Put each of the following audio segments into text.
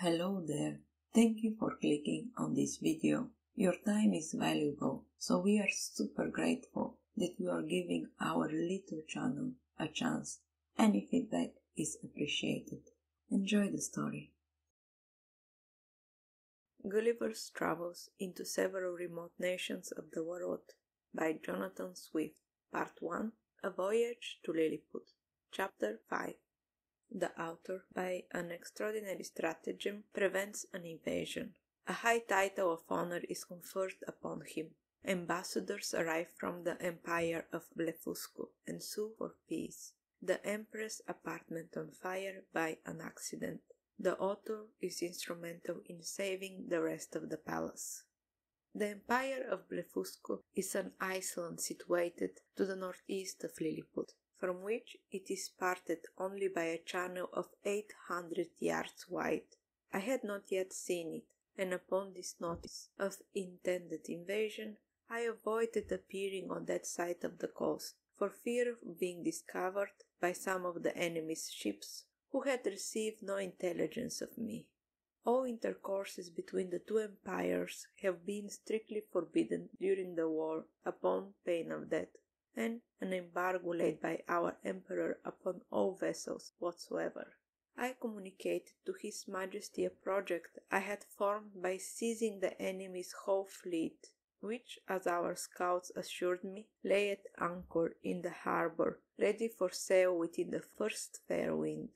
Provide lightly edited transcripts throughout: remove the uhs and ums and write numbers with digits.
Hello there. Thank you for clicking on this video. Your time is valuable, so we are super grateful that you are giving our little channel a chance. Any feedback is appreciated. Enjoy the story. Gulliver's Travels into Several Remote Nations of the World by Jonathan Swift. Part 1. A Voyage to Lilliput. Chapter 5. The author, by an extraordinary stratagem, prevents an invasion. A high title of honor is conferred upon him. Ambassadors arrive from the Empire of Blefuscu and sue for peace. The Empress' apartment on fire by an accident. The author is instrumental in saving the rest of the palace. The Empire of Blefuscu is an island situated to the northeast of Lilliput, from which it is parted only by a channel of 800 yards wide. I had not yet seen it, and upon this notice of intended invasion, I avoided appearing on that side of the coast, for fear of being discovered by some of the enemy's ships, who had received no intelligence of me. All intercourses between the two empires have been strictly forbidden during the war upon pain of death, and an embargo laid by our emperor upon all vessels whatsoever. I communicated to His Majesty a project I had formed by seizing the enemy's whole fleet, which, as our scouts assured me, lay at anchor in the harbour, ready for sail within the first fair wind.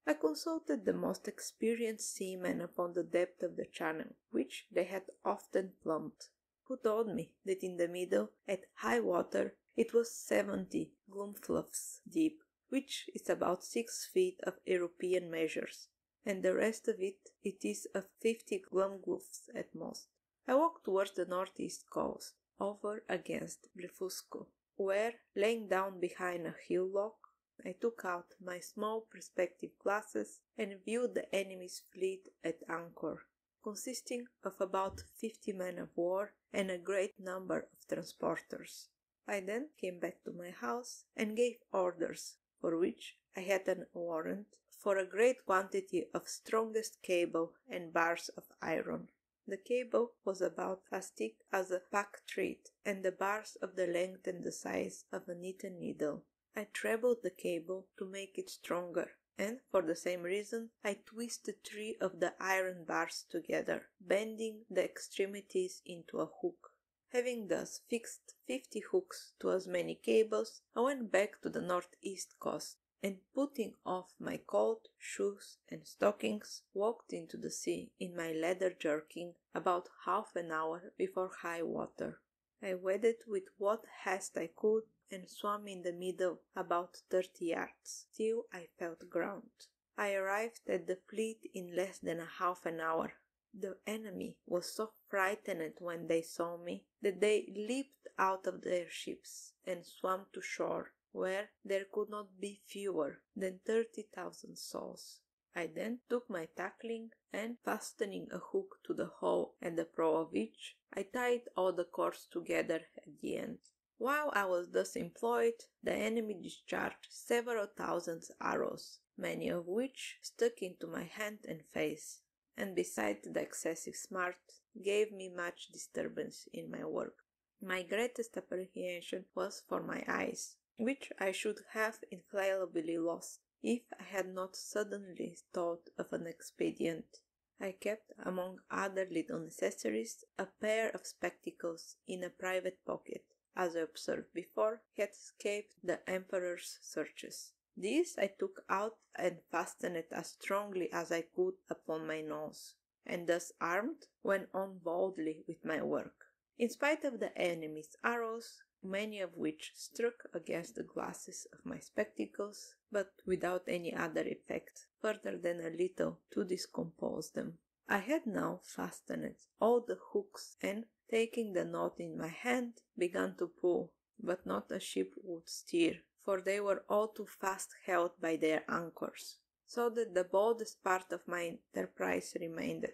I consulted the most experienced seamen upon the depth of the channel, which they had often plumbed, who told me that in the middle, at high water, it was 70 glumfluffs deep, which is about 6 feet of European measures, and the rest of it is of 50 glumgluffs at most. I walked towards the northeast coast, over against Blefuscu, where, laying down behind a hillock, I took out my small perspective glasses and viewed the enemy's fleet at anchor, consisting of about 50 men of war and a great number of transporters. I then came back to my house and gave orders, for which I had an warrant, for a great quantity of strongest cable and bars of iron. The cable was about as thick as a pack thread, and the bars of the length and the size of a knitting needle. I trebled the cable to make it stronger, and for the same reason I twisted 3 of the iron bars together, bending the extremities into a hook. Having thus fixed 50 hooks to as many cables, I went back to the northeast coast, and putting off my coat, shoes, and stockings, walked into the sea in my leather jerkin about half an hour before high water. I waded with what haste I could and swam in the middle about 30 yards, till I felt ground. I arrived at the fleet in less than half an hour. The enemy was so frightened when they saw me that they leaped out of their ships and swam to shore, where there could not be fewer than 30,000 souls. I then took my tackling and, fastening a hook to the hull and the prow of each, I tied all the cords together at the end. While I was thus employed, the enemy discharged several thousand arrows, many of which stuck into my hand and face, and besides the excessive smart, gave me much disturbance in my work. My greatest apprehension was for my eyes, which I should have infallibly lost if I had not suddenly thought of an expedient. I kept, among other little necessaries, a pair of spectacles in a private pocket, as I observed before, had escaped the emperor's searches. These I took out and fastened as strongly as I could upon my nose, and thus armed, went on boldly with my work. In spite of the enemy's arrows, many of which struck against the glasses of my spectacles, but without any other effect further than a little to discompose them. I had now fastened all the hooks, and, taking the knot in my hand, began to pull, but not a ship would steer, for they were all too fast held by their anchors, so that the boldest part of my enterprise remained.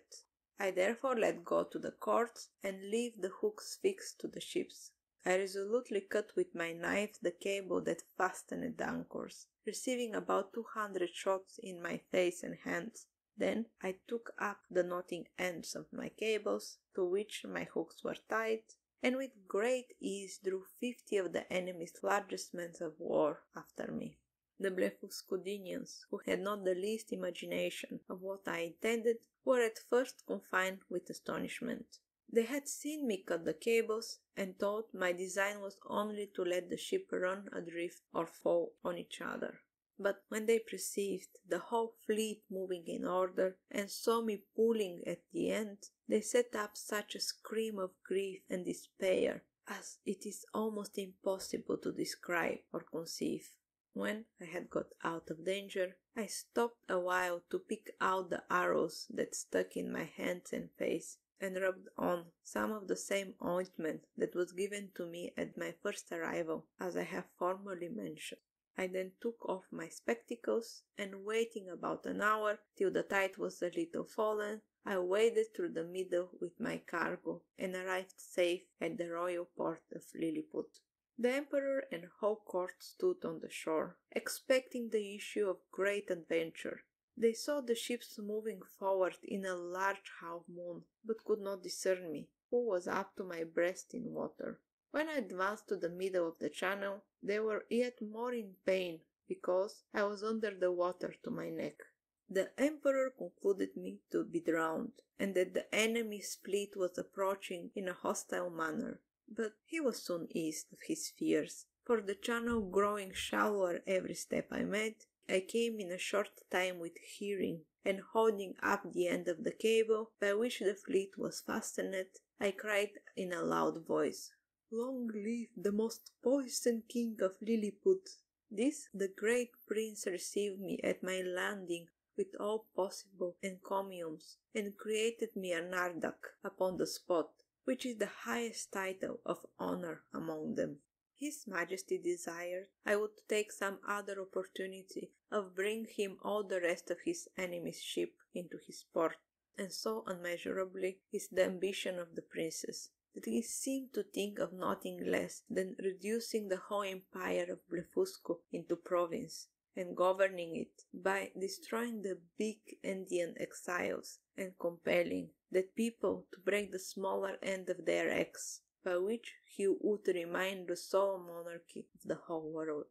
I therefore let go to the cords and leave the hooks fixed to the ships. I resolutely cut with my knife the cable that fastened the anchors, receiving about 200 shots in my face and hands, Then I took up the knotting ends of my cables, to which my hooks were tied, and with great ease drew 50 of the enemy's largest men of war after me. The Blefuscudians, who had not the least imagination of what I intended, were at first confined with astonishment. They had seen me cut the cables, and thought my design was only to let the ship run adrift or fall on each other. But when they perceived the whole fleet moving in order, and saw me pulling at the end, they set up such a scream of grief and despair as it is almost impossible to describe or conceive. When I had got out of danger, I stopped a while to pick out the arrows that stuck in my hands and face, and rubbed on some of the same ointment that was given to me at my first arrival, as I have formerly mentioned. I then took off my spectacles, and waiting about an hour till the tide was a little fallen, I waded through the middle with my cargo, and arrived safe at the royal port of Lilliput. The emperor and whole court stood on the shore, expecting the issue of great adventure. They saw the ships moving forward in a large half-moon, but could not discern me, who was up to my breast in water. When I advanced to the middle of the channel, they were yet more in pain, because I was under the water to my neck. The emperor concluded me to be drowned, and that the enemy's fleet was approaching in a hostile manner. But he was soon eased of his fears, for the channel growing shallower every step I made, I came in a short time with hearing, and holding up the end of the cable by which the fleet was fastened, I cried in a loud voice, "Long live the most poisoned king of Lilliput!" This the great prince received me at my landing with all possible encomiums, and created me a nardak upon the spot, which is the highest title of honor among them. His Majesty desired I would take some other opportunity of bringing him all the rest of his enemy's ship into his port, and so unmeasurably is the ambition of the princess, that he seemed to think of nothing less than reducing the whole empire of Blefuscu into province, and governing it by destroying the big Indian exiles, and compelling that people to break the smaller end of their axe, by which he would remain the sole monarchy of the whole world.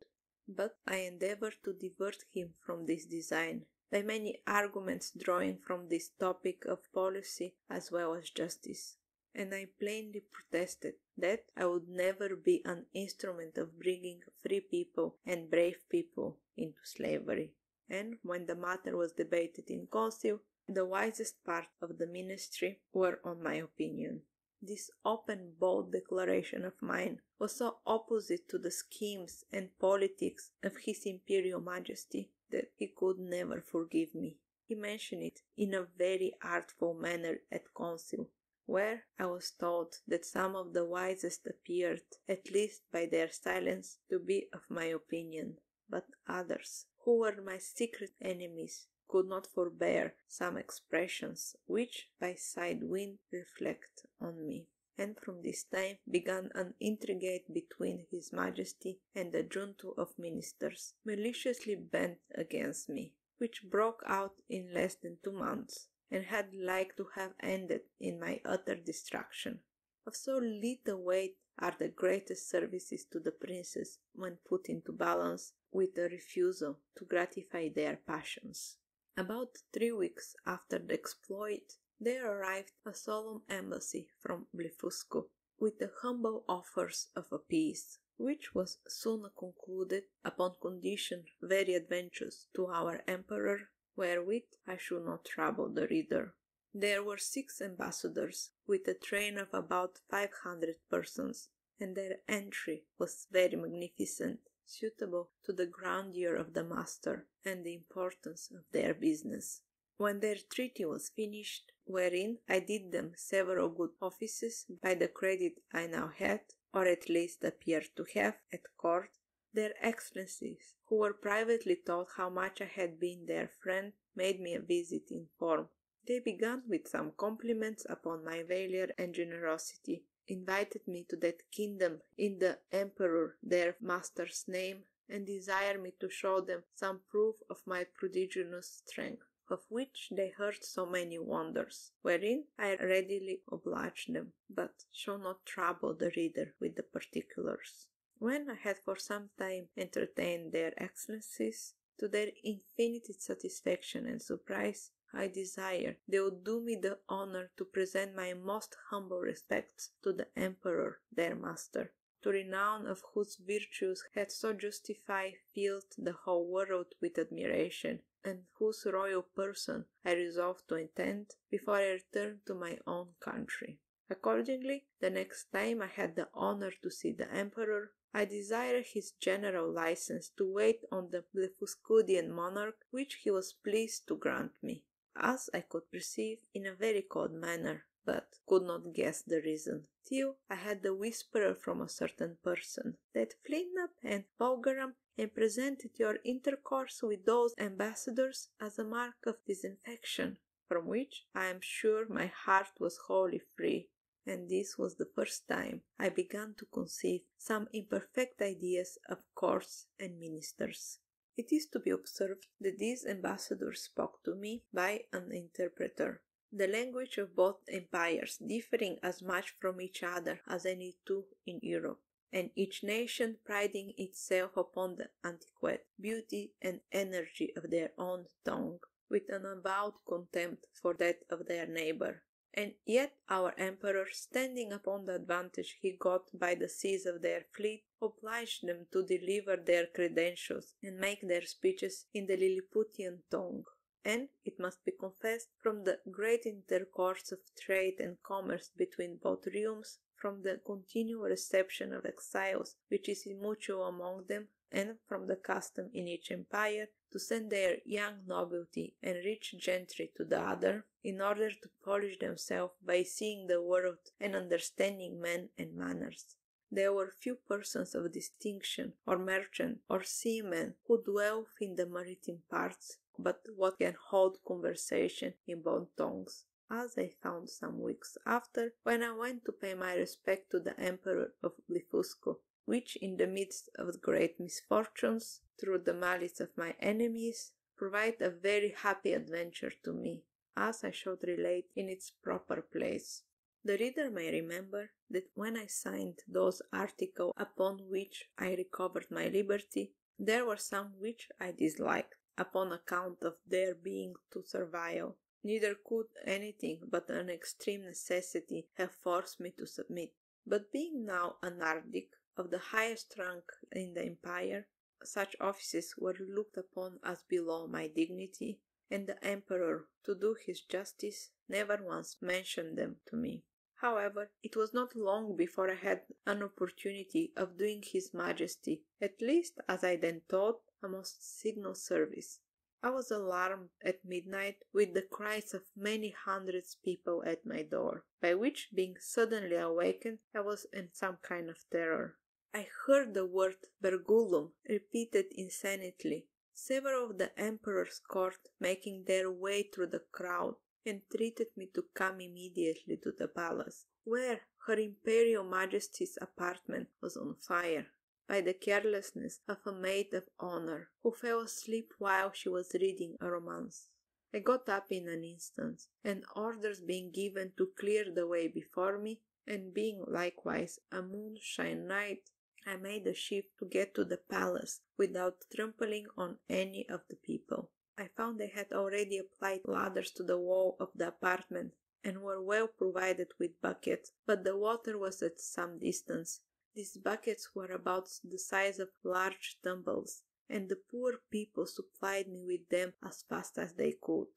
But I endeavored to divert him from this design, by many arguments drawing from this topic of policy as well as justice, and I plainly protested that I would never be an instrument of bringing free people and brave people into slavery. And when the matter was debated in council, the wisest part of the ministry were on my opinion. This open, bold declaration of mine was so opposite to the schemes and politics of His Imperial Majesty that he could never forgive me. He mentioned it in a very artful manner at council, where I was told that some of the wisest appeared, at least by their silence, to be of my opinion, but others, who were my secret enemies, could not forbear some expressions which by side wind reflect on me. And from this time began an intrigue between His Majesty and the junto of ministers, maliciously bent against me, which broke out in less than 2 months, and had like to have ended in my utter destruction. Of so little weight are the greatest services to the princes when put into balance with the refusal to gratify their passions. About 3 weeks after the exploit, there arrived a solemn embassy from Blefuscu, with the humble offers of a peace, which was soon concluded upon condition very advantageous to our emperor, wherewith I should not trouble the reader. There were 6 ambassadors, with a train of about 500 persons, and their entry was very magnificent, suitable to the grandeur of the master and the importance of their business. When their treaty was finished, wherein I did them several good offices by the credit I now had, or at least appeared to have, at court, their excellencies, who were privately told how much I had been their friend, made me a visit in form. They began with some compliments upon my valor and generosity, invited me to that kingdom in the emperor their master's name, and desired me to show them some proof of my prodigious strength. of which they heard so many wonders, wherein I readily oblige them, but shall not trouble the reader with the particulars. When I had for some time entertained their excellencies, to their infinite satisfaction and surprise, I desired they would do me the honor to present my most humble respects to the Emperor, their master, to renown of whose virtues had so justified filled the whole world with admiration, and whose royal person I resolved to attend before I returned to my own country. Accordingly, the next time I had the honor to see the Emperor, I desired his general license to wait on the Blefuscudian monarch, which he was pleased to grant me, as I could perceive, in a very cold manner, but could not guess the reason, till I had the whisperer from a certain person, that Flinnap and Vulgaram and presented your intercourse with those ambassadors as a mark of disaffection, from which I am sure my heart was wholly free, and this was the first time I began to conceive some imperfect ideas of courts and ministers. It is to be observed that these ambassadors spoke to me by an interpreter, the language of both empires differing as much from each other as any two in Europe, and each nation priding itself upon the antiquity, beauty, and energy of their own tongue, with an avowed contempt for that of their neighbor. And yet our emperor, standing upon the advantage he got by the seas of their fleet, obliged them to deliver their credentials and make their speeches in the Lilliputian tongue. And, it must be confessed, from the great intercourse of trade and commerce between both realms, from the continual reception of exiles which is mutual among them, and from the custom in each empire to send their young nobility and rich gentry to the other, in order to polish themselves by seeing the world and understanding men and manners. There were few persons of distinction, or merchant, or seamen, who dwell in the maritime parts, but what can hold conversation in both tongues, as I found some weeks after, when I went to pay my respect to the Emperor of Blefuscu, which in the midst of great misfortunes, through the malice of my enemies, provide a very happy adventure to me, as I shall relate in its proper place. The reader may remember that when I signed those articles upon which I recovered my liberty, there were some which I disliked, upon account of their being too servile. Neither could anything but an extreme necessity have forced me to submit. But being now an Arctic, of the highest rank in the empire, such offices were looked upon as below my dignity, and the emperor, to do his justice, never once mentioned them to me. However, it was not long before I had an opportunity of doing his majesty, at least as I then thought, a most signal service. I was alarmed at midnight with the cries of many hundreds people at my door, by which, being suddenly awakened, I was in some kind of terror. I heard the word Bergullum repeated insanely. Several of the emperor's court, making their way through the crowd, entreated me to come immediately to the palace, where her imperial majesty's apartment was on fire, by the carelessness of a maid of honor, who fell asleep while she was reading a romance. I got up in an instant, and orders being given to clear the way before me, and being likewise a moonshine night, I made a shift to get to the palace without trampling on any of the people. I found they had already applied ladders to the wall of the apartment, and were well provided with buckets, but the water was at some distance. These buckets were about the size of large tumbles, and the poor people supplied me with them as fast as they could.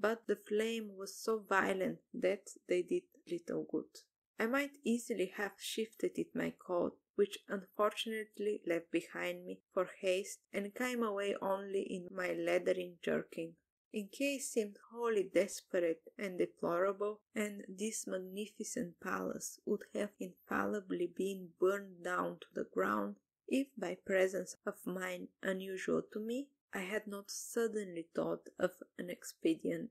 But the flame was so violent that they did little good. I might easily have shifted it my coat, which unfortunately left behind me for haste, and came away only in my leathern jerkin. In case seemed wholly desperate and deplorable, and this magnificent palace would have infallibly been burned down to the ground, if by presence of mind unusual to me, I had not suddenly thought of an expedient.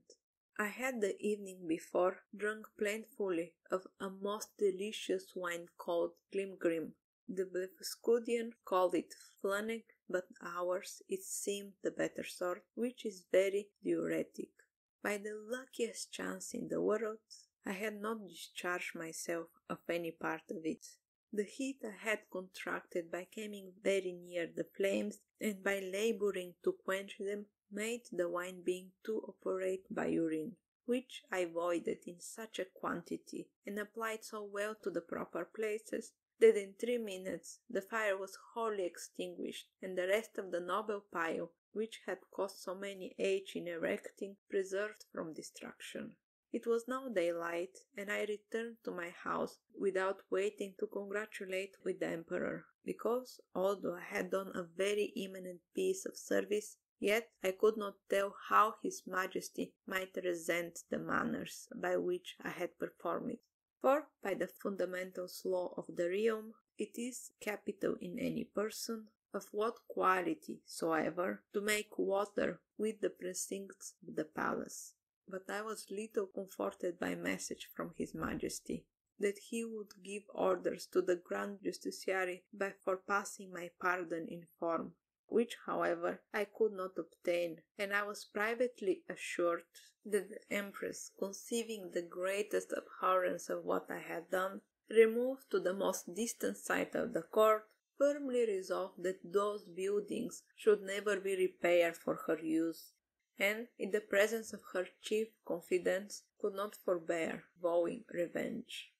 I had the evening before drunk plentifully of a most delicious wine called Glimgrim. The Blefuscudian called it Flunnig, but ours it seemed the better sort, which is very diuretic. By the luckiest chance in the world, I had not discharged myself of any part of it. The heat I had contracted by coming very near the flames and by laboring to quench them made the wine being to operate by urine, which I avoided in such a quantity and applied so well to the proper places that in 3 minutes the fire was wholly extinguished and the rest of the noble pile, which had cost so many age in erecting, preserved from destruction. It was now daylight, and I returned to my house without waiting to congratulate with the emperor, because, although I had done a very eminent piece of service, yet I could not tell how his majesty might resent the manners by which I had performed it. For, by the fundamental law of the realm, it is capital in any person, of what quality soever, to make water with the precincts of the palace. But I was little comforted by a message from his majesty, that he would give orders to the grand justiciary for passing my pardon in form, which, however, I could not obtain, and I was privately assured that the empress, conceiving the greatest abhorrence of what I had done, removed to the most distant side of the court, firmly resolved that those buildings should never be repaired for her use, and, in the presence of her chief confidants, could not forbear vowing revenge.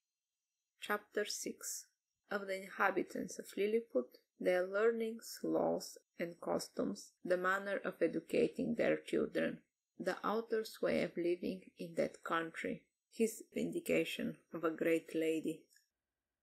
Chapter 6. Of the inhabitants of Lilliput, their learnings, laws, and customs, the manner of educating their children, the author's way of living in that country, his vindication of a great lady.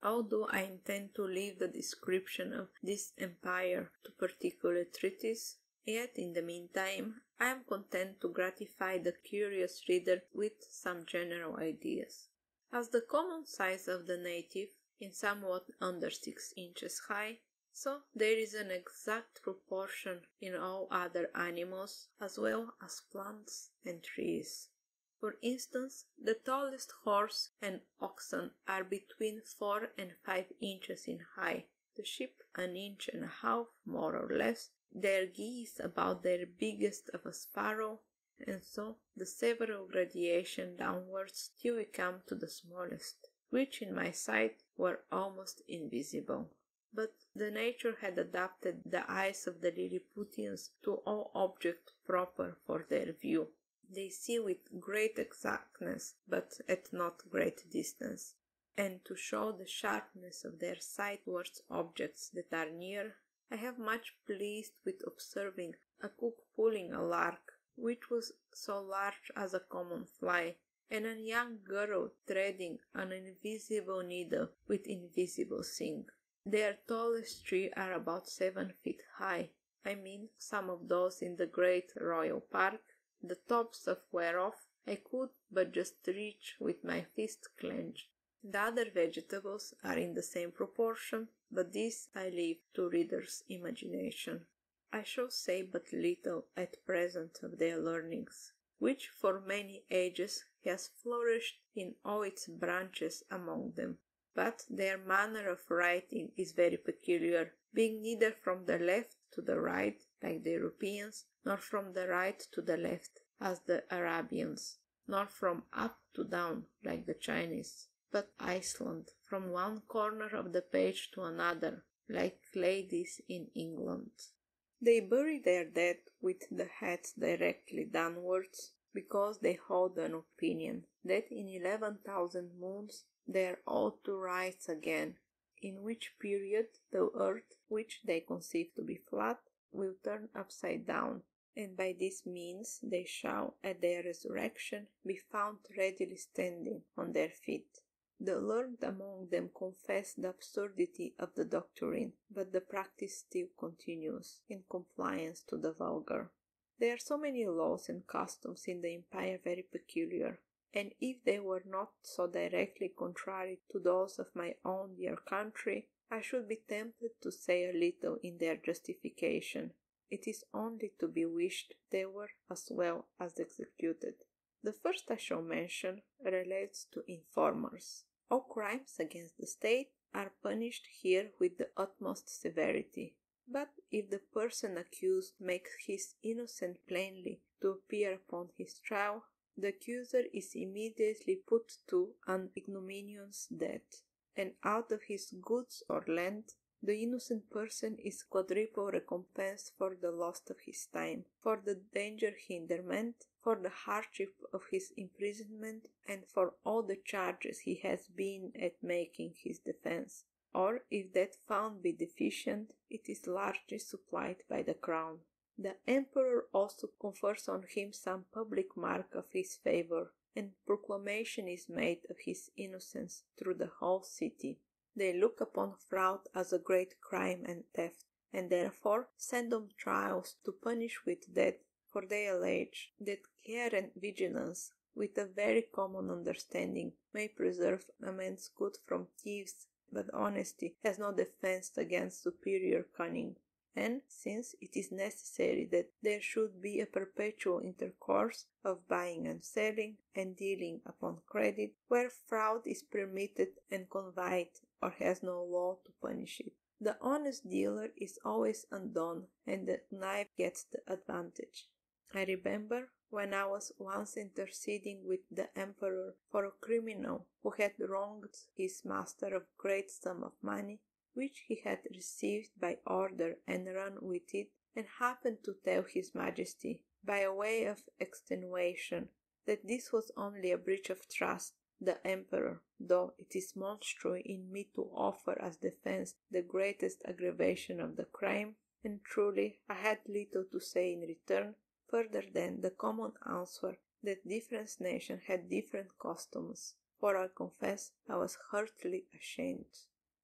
Although I intend to leave the description of this empire to particular treatises, yet in the meantime I am content to gratify the curious reader with some general ideas. As the common size of the native is somewhat under 6 inches high, so there is an exact proportion in all other animals as well as plants and trees. For instance, the tallest horse and oxen are between 4 and 5 inches in height, the sheep an inch and a half more or less, their geese about their biggest of a sparrow, and so the several gradations downwards till we come to the smallest, which in my sight were almost invisible. But the nature had adapted the eyes of the Lilliputians to all objects proper for their view. They see with great exactness, but at not great distance, and to show the sharpness of their sight towards objects that are near, I have much pleased with observing a cook pulling a lark, which was so large as a common fly, and a young girl threading an invisible needle with invisible sing. Their tallest trees are about 7 feet high, I mean some of those in the great royal park, the tops of whereof I could but just reach with my fist clenched. The other vegetables are in the same proportion, but this I leave to readers' imagination. I shall say but little at present of their learnings, which for many ages has flourished in all its branches among them. But their manner of writing is very peculiar, being neither from the left to the right, like the Europeans, nor from the right to the left, as the Arabians, nor from up to down, like the Chinese, but Iceland, from one corner of the page to another, like ladies in England. They bury their dead with the heads directly downwards, because they hold an opinion that in 11,000 moons they are all to rise again, in which period the earth, which they conceive to be flat, will turn upside down, and by this means they shall, at their resurrection, be found readily standing on their feet. The learned among them confess the absurdity of the doctrine, but the practice still continues, in compliance to the vulgar. There are so many laws and customs in the empire very peculiar, and if they were not so directly contrary to those of my own dear country, I should be tempted to say a little in their justification. It is only to be wished they were as well as executed. The first I shall mention relates to informers. All crimes against the state are punished here with the utmost severity. But if the person accused makes his innocence plainly to appear upon his trial, The accuser is immediately put to an ignominious death, and out of his goods or land, the innocent person is quadruple recompensed for the loss of his time, for the danger he underwent, for the hardship of his imprisonment, and for all the charges he has been at making his defense. Or, if that found be deficient, it is largely supplied by the crown. The emperor also confers on him some public mark of his favor, and proclamation is made of his innocence through the whole city. They look upon fraud as a great crime and theft, and therefore send on trials to punish with death, for they allege that care and vigilance, with a very common understanding, may preserve a man's good from thieves, but honesty has no defense against superior cunning. And since it is necessary that there should be a perpetual intercourse of buying and selling, and dealing upon credit, where fraud is permitted and connived, or has no law to punish it, the honest dealer is always undone, and the knife gets the advantage. I remember when I was once interceding with the emperor for a criminal who had wronged his master of great sum of money, which he had received by order and run with it, and happened to tell his majesty, by a way of extenuation, that this was only a breach of trust. The emperor, though it is monstrous in me to offer as defense the greatest aggravation of the crime, and truly I had little to say in return, further than the common answer that different nations had different customs, for I confess I was heartily ashamed.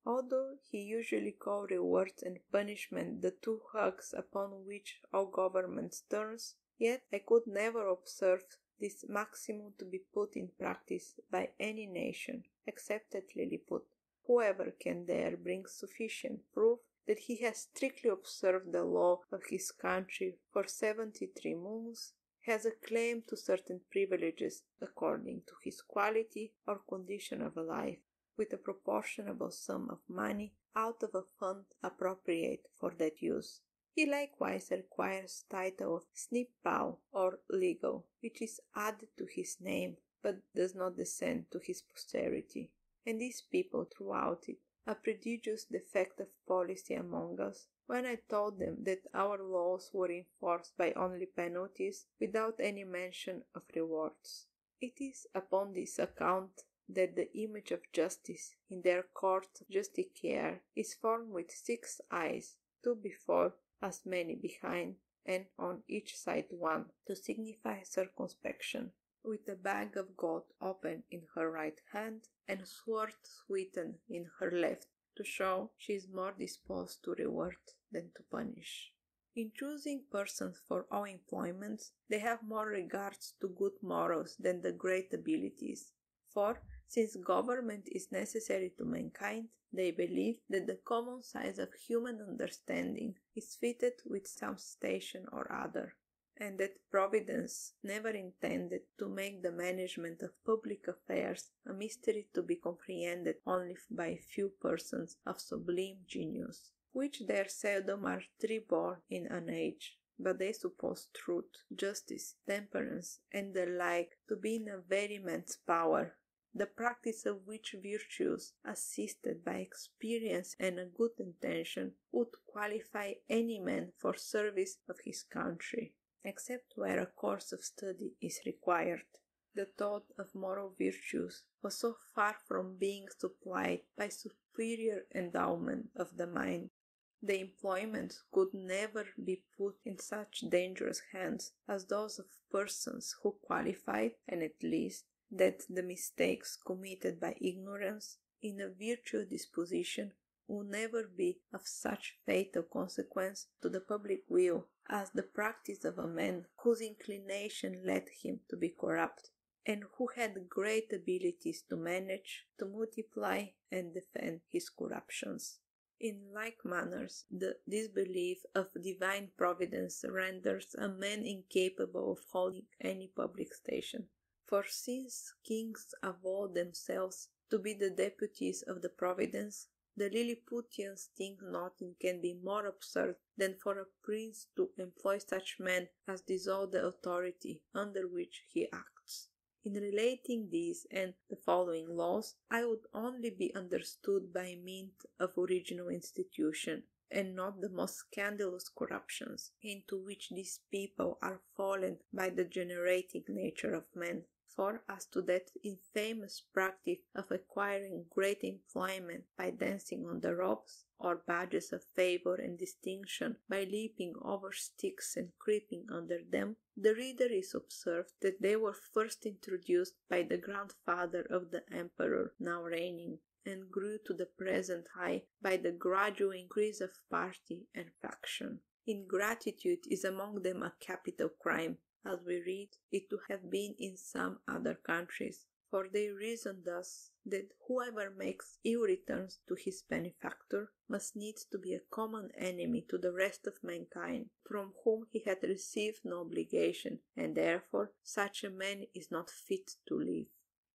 Although he usually called rewards and punishment the two hugs upon which all governments turns, yet I could never observe this maximum to be put in practice by any nation, except at Lilliput. Whoever can there bring sufficient proof that he has strictly observed the law of his country for 73 moons, has a claim to certain privileges according to his quality or condition of life, with a proportionable sum of money out of a fund appropriate for that use. He likewise requires title of snip-bow or legal, which is added to his name, but does not descend to his posterity. And these people throughout it, a prodigious defect of policy among us, when I told them that our laws were enforced by only penalties, without any mention of rewards. It is upon this account that the image of justice in their court of justiciar is formed with 6 eyes, 2 before, as many behind, and on each side 1, to signify circumspection, with a bag of gold open in her right hand, and sword sweetened in her left, to show she is more disposed to reward than to punish. In choosing persons for all employments, they have more regards to good morals than the great abilities. For, since government is necessary to mankind, they believe that the common size of human understanding is fitted with some station or other, and that Providence never intended to make the management of public affairs a mystery to be comprehended only by few persons of sublime genius, which there seldom are 3 born in an age, but they suppose truth, justice, temperance, and the like to be in a very man's power, the practice of which virtues, assisted by experience and a good intention, would qualify any man for service of his country, except where a course of study is required. The thought of moral virtues was so far from being supplied by superior endowment of the mind. The employments could never be put in such dangerous hands as those of persons who qualified, and at least that the mistakes committed by ignorance in a virtuous disposition will never be of such fatal consequence to the public will as the practice of a man whose inclination led him to be corrupt, and who had great abilities to manage, to multiply, and defend his corruptions. In like manners, the disbelief of divine providence renders a man incapable of holding any public station. For since kings avow themselves to be the deputies of the providence, the Lilliputians think nothing can be more absurd than for a prince to employ such men as dissolve the authority under which he acts. In relating these and the following laws, I would only be understood by means of original institution, and not the most scandalous corruptions into which these people are fallen by the generating nature of man. For as to that infamous practice of acquiring great employment by dancing on the ropes, or badges of favor and distinction by leaping over sticks and creeping under them, the reader is observed that they were first introduced by the grandfather of the emperor now reigning, and grew to the present height by the gradual increase of party and faction. Ingratitude is among them a capital crime, as we read it to have been in some other countries, for they reason thus, that whoever makes ill returns to his benefactor must needs to be a common enemy to the rest of mankind, from whom he had received no obligation, and therefore such a man is not fit to live.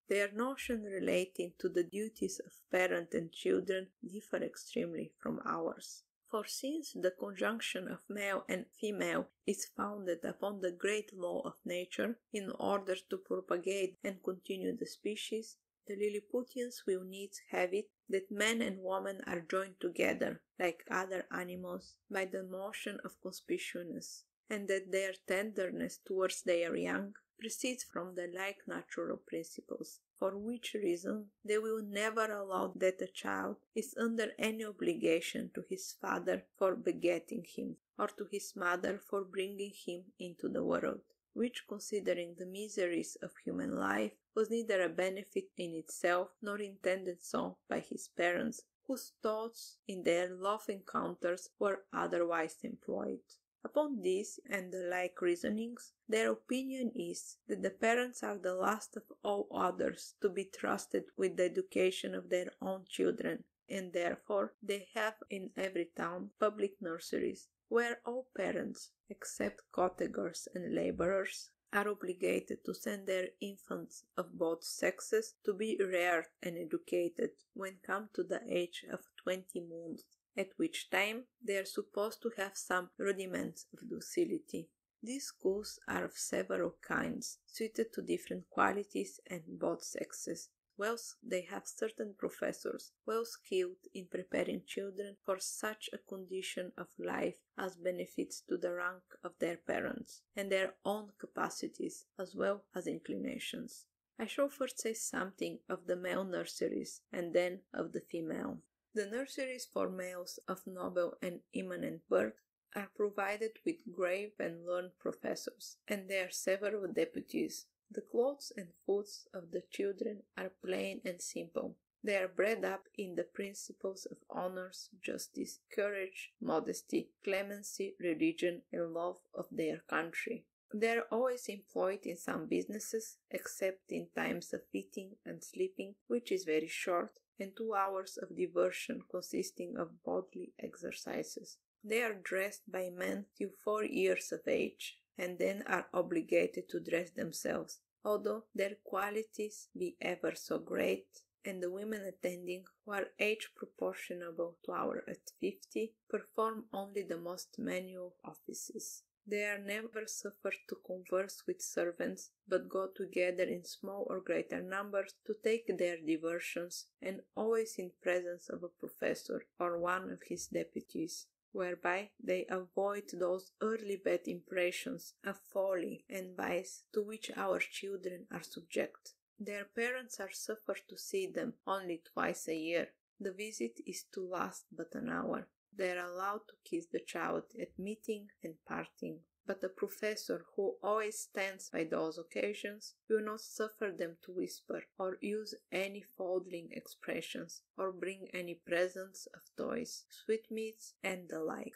Their notion relating to the duties of parent and children differ extremely from ours. For since the conjunction of male and female is founded upon the great law of nature, in order to propagate and continue the species, the Lilliputians will needs have it that man and woman are joined together, like other animals, by the motion of conspicuousness, and that their tenderness towards their young proceeds from the like natural principles, for which reason they will never allow that a child is under any obligation to his father for begetting him, or to his mother for bringing him into the world, which, considering the miseries of human life, was neither a benefit in itself nor intended so by his parents, whose thoughts in their love encounters were otherwise employed. Upon this and the like reasonings, their opinion is that the parents are the last of all others to be trusted with the education of their own children, and therefore they have in every town public nurseries, where all parents, except cottagers and labourers, are obligated to send their infants of both sexes to be reared and educated when come to the age of 20 months, at which time they are supposed to have some rudiments of docility. These schools are of several kinds, suited to different qualities and both sexes, whilst they have certain professors well skilled in preparing children for such a condition of life as benefits to the rank of their parents, and their own capacities as well as inclinations. I shall first say something of the male nurseries, and then of the female. The nurseries for males of noble and eminent birth are provided with grave and learned professors, and there are several deputies. The clothes and foods of the children are plain and simple. They are bred up in the principles of honors, justice, courage, modesty, clemency, religion, and love of their country. They are always employed in some businesses, except in times of eating and sleeping, which is very short, and 2 hours of diversion consisting of bodily exercises. They are dressed by men till 4 years of age, and then are obligated to dress themselves, although their qualities be ever so great, and the women attending, who are age proportionable to our at 50, perform only the most manual offices. They are never suffered to converse with servants, but go together in small or greater numbers to take their diversions, and always in presence of a professor or one of his deputies, whereby they avoid those early bad impressions of folly and vice to which our children are subject. Their parents are suffered to see them only twice a year. The visit is to last but an hour. They are allowed to kiss the child at meeting and parting, but the professor, who always stands by those occasions, will not suffer them to whisper, or use any fawdling expressions, or bring any presents of toys, sweetmeats, and the like.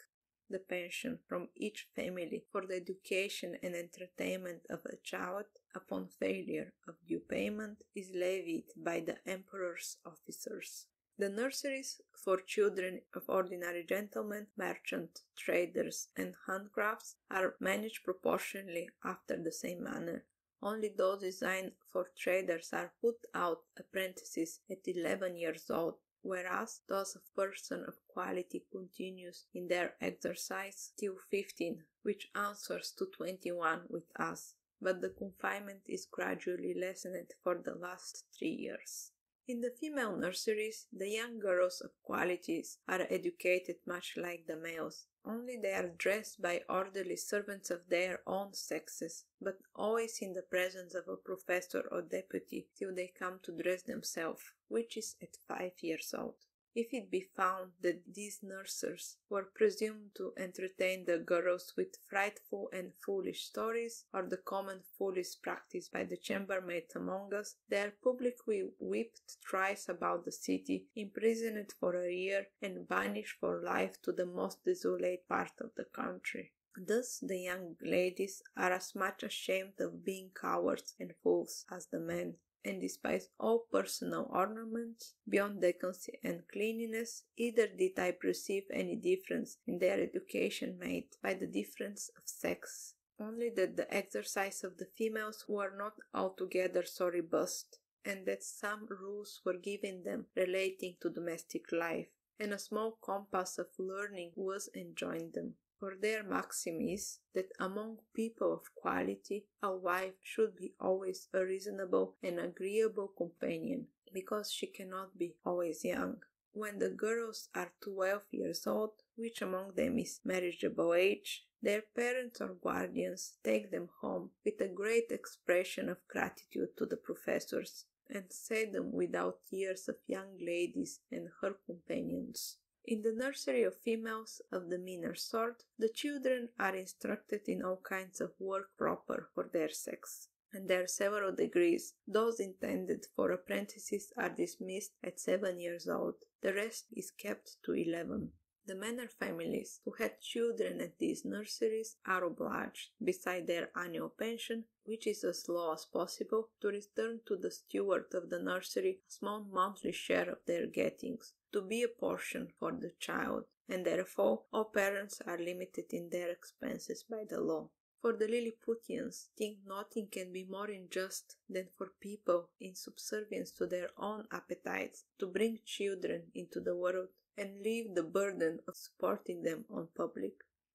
The pension from each family for the education and entertainment of a child, upon failure of due payment, is levied by the emperor's officers. The nurseries for children of ordinary gentlemen, merchants, traders, and handcrafts are managed proportionally after the same manner. Only those designed for traders are put out apprentices at 11 years old, whereas those of person of quality continues in their exercise till 15, which answers to 21 with us, but the confinement is gradually lessened for the last 3 years. In the female nurseries, the young girls of qualities are educated much like the males, only they are dressed by orderly servants of their own sexes, but always in the presence of a professor or deputy till they come to dress themselves, which is at 5 years old. If it be found that these nurses were presumed to entertain the girls with frightful and foolish stories, or the common foolish practice by the chambermaids among us, they are publicly whipped thrice about the city, imprisoned for a year, and banished for life to the most desolate part of the country. Thus the young ladies are as much ashamed of being cowards and fools as the men, and despise all personal ornaments beyond decency and cleanliness. Either did I perceive any difference in their education made by the difference of sex, only that the exercise of the females were not altogether so robust, and that some rules were given them relating to domestic life, and a small compass of learning was enjoined them. For their maxim is, that among people of quality, a wife should be always a reasonable and agreeable companion, because she cannot be always young. When the girls are 12 years old, which among them is marriageable age, their parents or guardians take them home with a great expression of gratitude to the professors, and set them without tears of young ladies and her companions. In the nursery of females of the meaner sort, the children are instructed in all kinds of work proper for their sex, and there are several degrees. Those intended for apprentices are dismissed at 7 years old, the rest is kept to 11. The manor families who had children at these nurseries are obliged, beside their annual pension, which is as low as possible, to return to the steward of the nursery a small monthly share of their gettings, to be a portion for the child, and therefore all parents are limited in their expenses by the law. For the Lilliputians think nothing can be more unjust than for people, in subservience to their own appetites, to bring children into the world and leave the burden of supporting them on public.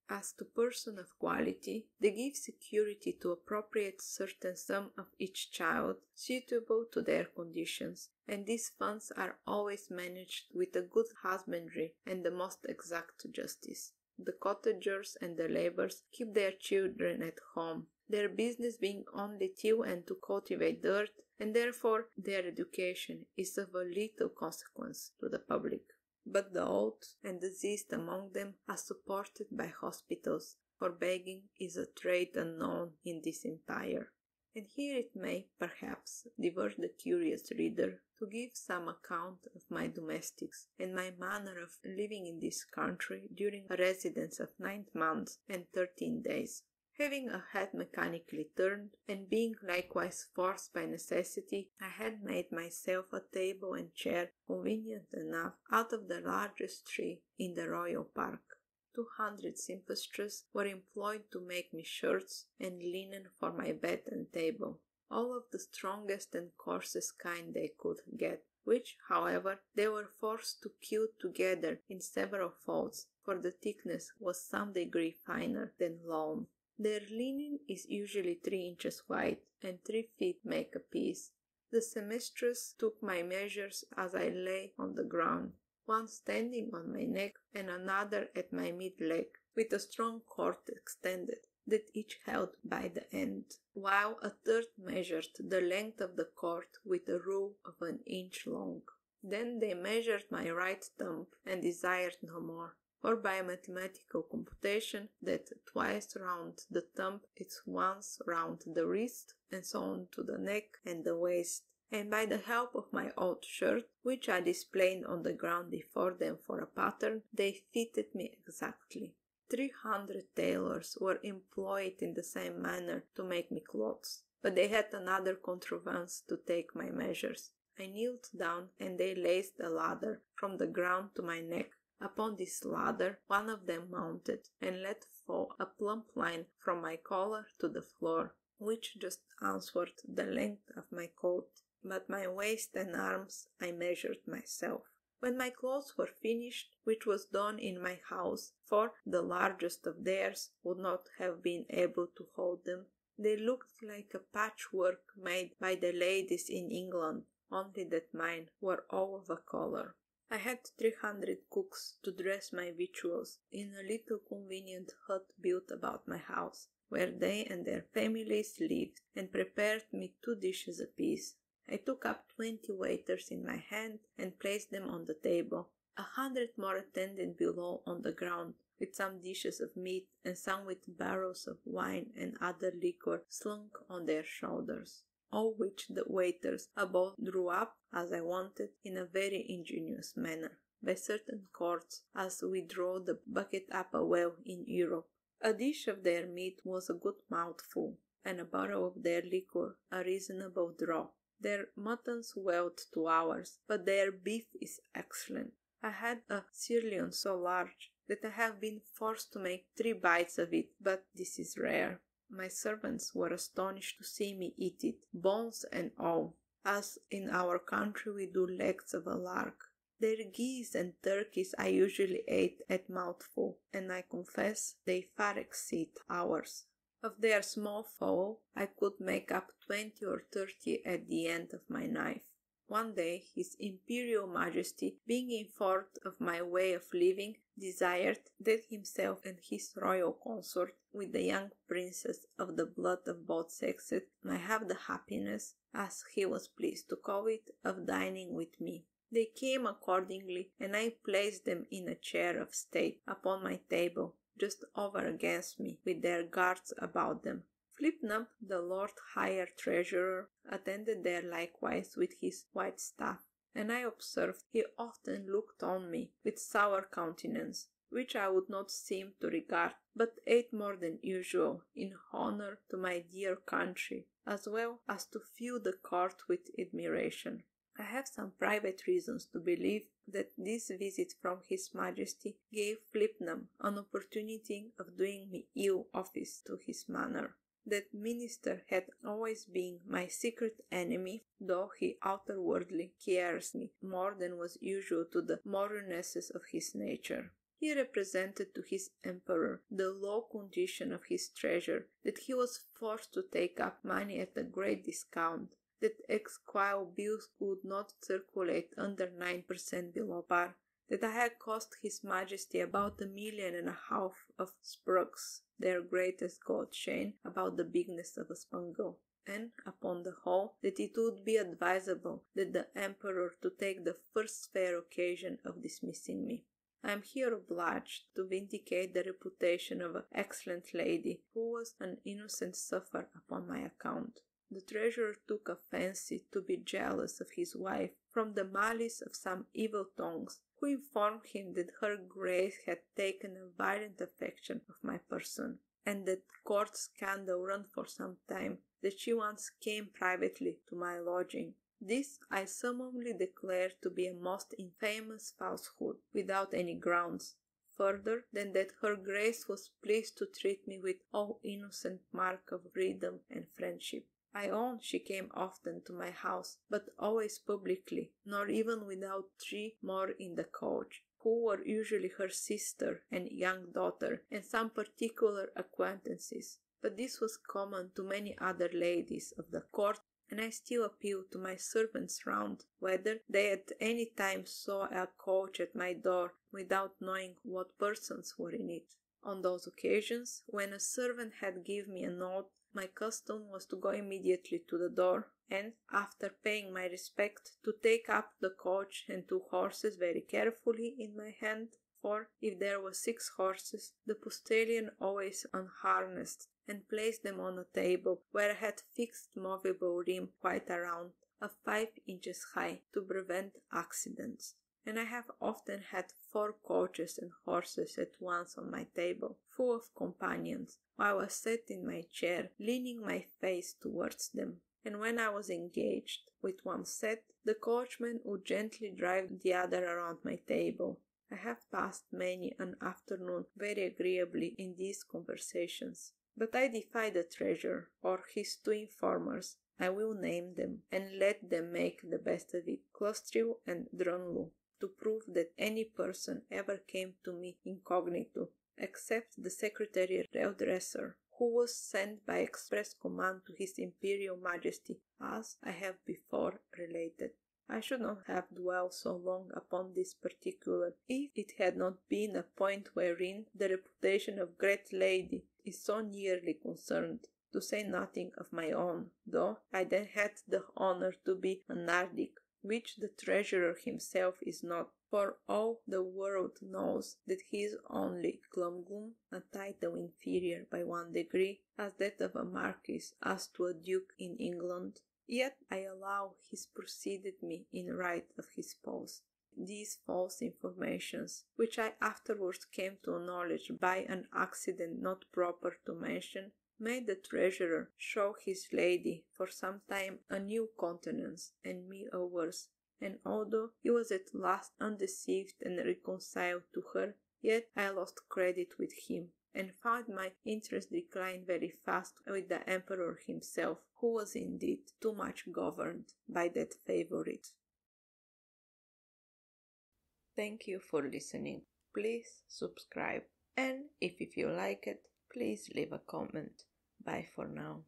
As to persons of quality, they give security to appropriate certain sum of each child, suitable to their conditions, and these funds are always managed with a good husbandry and the most exact justice. The cottagers and the labourers keep their children at home, their business being only till and to cultivate dirt, and therefore their education is of a little consequence to the public. But the old and diseased among them are supported by hospitals, for begging is a trade unknown in this empire. And here it may, perhaps, divert the curious reader to give some account of my domestics and my manner of living in this country during a residence of 9 months and 13 days. Having a head mechanically turned, and being likewise forced by necessity, I had made myself a table and chair convenient enough out of the largest tree in the royal park. 200 seamstresses were employed to make me shirts and linen for my bed and table, all of the strongest and coarsest kind they could get, which, however, they were forced to queue together in several folds, for the thickness was some degree finer than lawn. Their linen is usually 3 inches wide, and 3 feet make a piece. The seamstress took my measures as I lay on the ground, one standing on my neck and another at my mid-leg, with a strong cord extended, that each held by the end, while a third measured the length of the cord with a rule of 1 inch long. Then they measured my right thumb, and desired no more, for by mathematical computation that twice round the thumb is once round the wrist, and so on to the neck and the waist, and by the help of my old shirt, which I displayed on the ground before them for a pattern, they fitted me exactly. 300 tailors were employed in the same manner to make me clothes, but they had another contrivance to take my measures. I kneeled down, and they raised a ladder from the ground to my neck. Upon this ladder one of them mounted, and let fall a plump line from my collar to the floor, which just answered the length of my coat, but my waist and arms I measured myself. When my clothes were finished, which was done in my house, for the largest of theirs would not have been able to hold them, they looked like a patchwork made by the ladies in England, only that mine were all of a color. I had 300 cooks to dress my victuals in a little convenient hut built about my house, where they and their families lived, and prepared me 2 dishes apiece. I took up 20 waiters in my hand and placed them on the table. 100 more attended below on the ground, with some dishes of meat and some with barrels of wine and other liquor slung on their shoulders, all which the waiters above drew up, as I wanted, in a very ingenious manner, by certain cords, as we draw the bucket up a well in Europe. A dish of their meat was a good mouthful, and a bottle of their liquor a reasonable draught. Their mutton swelled to ours, but their beef is excellent. I had a sirloin so large that I have been forced to make 3 bites of it, but this is rare. My servants were astonished to see me eat it, bones and all, as in our country we do legs of a lark. Their geese and turkeys I usually ate at mouthful, and I confess they far exceed ours. Of their small fowl I could make up 20 or 30 at the end of my knife. One day His Imperial Majesty, being informed of my way of living, desired that himself and his royal consort, with the young princess of the blood of both sexes, might have the happiness, as he was pleased to call it, of dining with me. They came accordingly, and I placed them in a chair of state upon my table, just over against me, with their guards about them. Flipnap, the Lord Higher Treasurer, attended there likewise with his white staff, and I observed he often looked on me with sour countenance, which I would not seem to regard, but ate more than usual, in honour to my dear country, as well as to fill the court with admiration. I have some private reasons to believe that this visit from His Majesty gave Flipnap an opportunity of doing me ill office to his manor. That minister had always been my secret enemy, though he outwardly cares me more than was usual to the morenesses of his nature. He represented to his emperor the low condition of his treasure, that he was forced to take up money at a great discount, that exquile bills would not circulate under 9% below par, that I had cost His Majesty about 1.5 million of sprugs, their greatest gold chain, about the bigness of a spangle, and, upon the whole, that it would be advisable that the Emperor to take the first fair occasion of dismissing me. I am here obliged to vindicate the reputation of an excellent lady, who was an innocent sufferer upon my account. The treasurer took a fancy to be jealous of his wife, from the malice of some evil tongues, who informed him that her grace had taken a violent affection of my person, and that court scandal run for some time, that she once came privately to my lodging. This I solemnly declare to be a most infamous falsehood, without any grounds, further than that her grace was pleased to treat me with all innocent mark of freedom and friendship. I own she came often to my house, but always publicly, nor even without 3 more in the coach, who were usually her sister and young daughter, and some particular acquaintances. But this was common to many other ladies of the court, and I still appeal to my servants round, whether they at any time saw a coach at my door without knowing what persons were in it. On those occasions, when a servant had given me a note, my custom was to go immediately to the door, and, after paying my respect, to take up the coach and 2 horses very carefully in my hand, for, if there were 6 horses, the postillion always unharnessed, and placed them on a table, where I had fixed movable rim quite around, of 5 inches high, to prevent accidents. And I have often had 4 coaches and horses at once on my table, full of companions, while I sat in my chair, leaning my face towards them. And when I was engaged with one set, the coachman would gently drive the other around my table. I have passed many an afternoon very agreeably in these conversations. But I defy the treasurer, or his 2 informers, I will name them, and let them make the best of it, Clostril and Drunlu, to prove that any person ever came to me incognito, except the secretary Reodresser, who was sent by express command to His Imperial Majesty, as I have before related. I should not have dwelt so long upon this particular, if it had not been a point wherein the reputation of great lady is so nearly concerned, to say nothing of my own, though I then had the honour to be a Nardic, which the treasurer himself is not, for all the world knows that he is only Glumglum, a title inferior by 1 degree, as that of a marquis as to a duke in England. Yet I allow he's preceded me in right of his post. These false informations, which I afterwards came to knowledge by an accident not proper to mention, made the treasurer show his lady for some time a new countenance, and me a worse, and although he was at last undeceived and reconciled to her, yet I lost credit with him, and found my interest decline very fast with the emperor himself, who was indeed too much governed by that favourite. Thank you for listening. Please subscribe, and if you like it, please leave a comment. Bye for now.